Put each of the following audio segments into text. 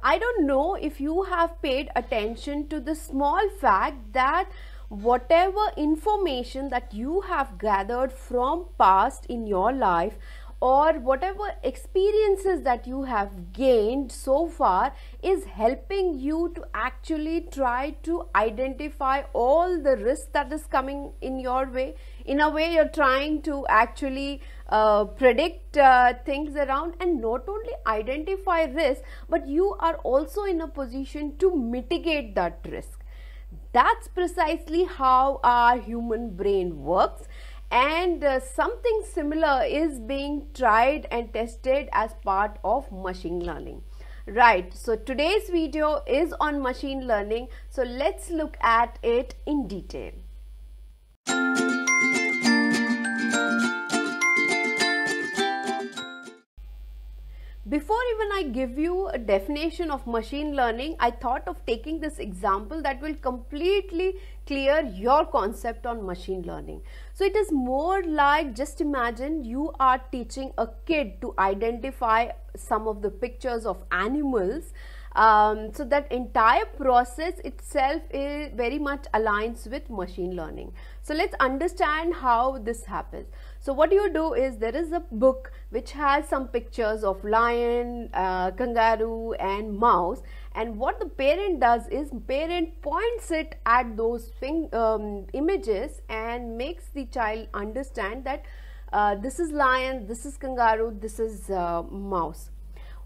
I don't know if you have paid attention to the small fact that whatever information that you have gathered from past in your life, or whatever experiences that you have gained so far, is helping you to actually try to identify all the risks that is coming in your way. In a way, you're trying to actually predict things around, and not only identify risk, but you are also in a position to mitigate that risk. That's precisely how our human brain works. And something similar is being tried and tested as part of machine learning. Right, so today's video is on machine learning, so let's look at it in detail. Before even I give you a definition of machine learning, I thought of taking this example that will completely clear your concept on machine learning. So it is more like, just imagine you are teaching a kid to identify some of the pictures of animals. So that entire process itself is very much aligns with machine learning. So let's understand how this happens. So what you do is, there is a book which has some pictures of lion, kangaroo and mouse, and what the parent does is, parent points it at those images and makes the child understand that this is lion, this is kangaroo, this is mouse.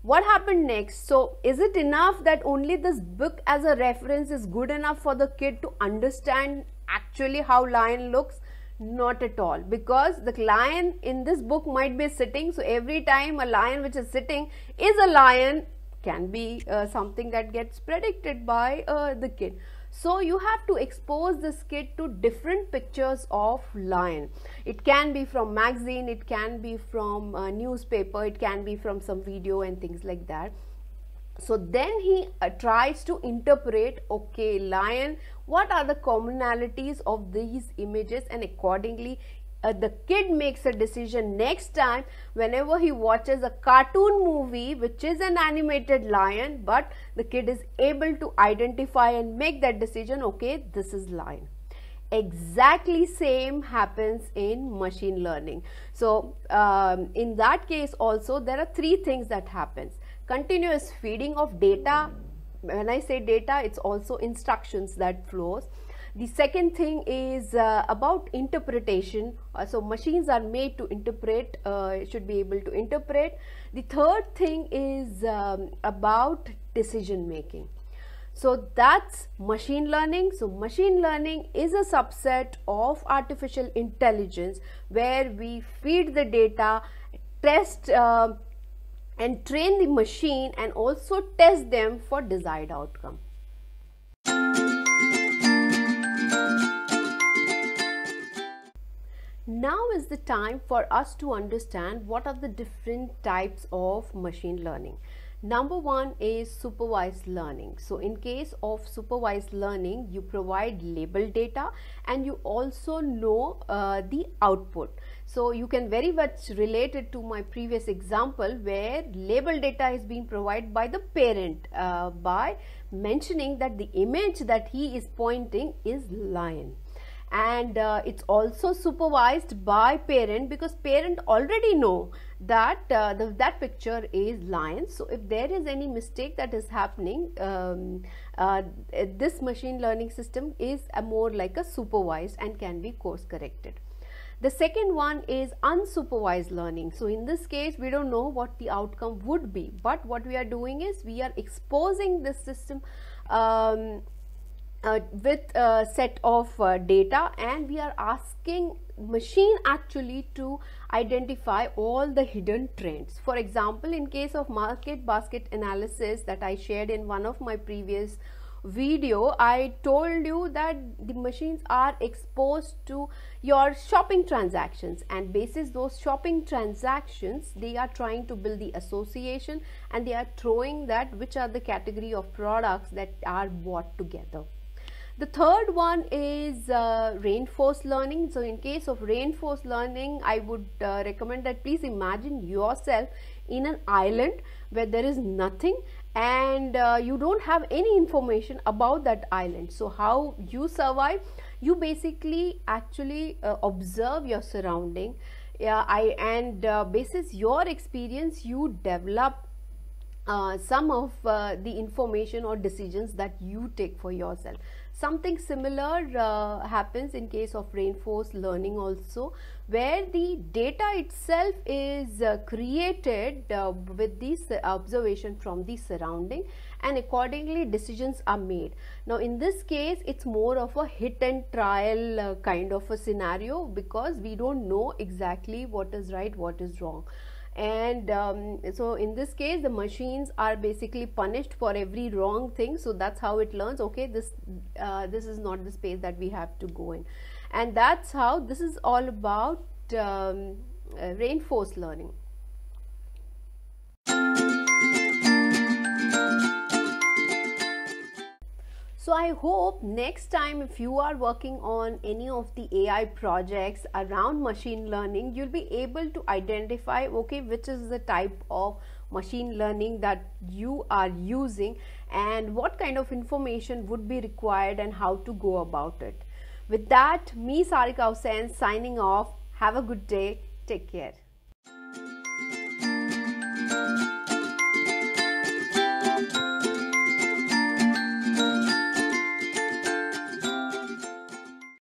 What happened next? So is it enough that only this book as a reference is good enough for the kid to understand actually how lion looks? Not at all, because the lion in this book might be sitting, so every time a lion which is sitting is a lion can be something that gets predicted by the kid. So you have to expose this kid to different pictures of lion. It can be from magazine, it can be from a newspaper, it can be from some video and things like that. So then he tries to interpret, okay, lion, what are the commonalities of these images, and accordingly the kid makes a decision next time whenever he watches a cartoon movie which is an animated lion, but the kid is able to identify and make that decision, okay, this is lion. Exactly same happens in machine learning. So in that case also there are three things that happens. Continuous feeding of data. When I say data, it's also instructions that flows. The second thing is about interpretation. So machines are made to interpret, should be able to interpret. The third thing is about decision making. So that's machine learning. So machine learning is a subset of artificial intelligence where we feed the data, test and train the machine, and also test them for desired outcome. Now is the time for us to understand what are the different types of machine learning. Number one is supervised learning. So in case of supervised learning, you provide labeled data and you also know the output. So you can very much relate it to my previous example where labeled data is being provided by the parent by mentioning that the image that he is pointing is lion. And it's also supervised by parent, because parent already know that that picture is lion. So if there is any mistake that is happening, this machine learning system is more like a supervised and can be course corrected. The second one is unsupervised learning. So in this case, we don't know what the outcome would be, but what we are doing is we are exposing this system with a set of data, and we are asking machine actually to identify all the hidden trends. For example, in case of market basket analysis that I shared in one of my previous video, I told you that the machines are exposed to your shopping transactions, and basis those shopping transactions they are trying to build the association, and they are throwing that which are the category of products that are bought together. The third one is reinforced learning. So in case of reinforced learning, I would recommend that please imagine yourself in an island where there is nothing, and you don't have any information about that island. So how you survive? You basically actually observe your surrounding, basis your experience, you develop some of the information or decisions that you take for yourself. Something similar happens in case of reinforced learning also, where the data itself is created with this observation from the surrounding, and accordingly decisions are made. Now in this case it's more of a hit and trial kind of a scenario, because we don't know exactly what is right, what is wrong. And so in this case the machines are basically punished for every wrong thing. So that's how it learns, okay, this is not the space that we have to go in. And that's how this is all about reinforced learning. So I hope next time if you are working on any of the AI projects around machine learning, you'll be able to identify, okay, which is the type of machine learning that you are using and what kind of information would be required and how to go about it. With that, me Sarika Hussain signing off. Have a good day. Take care.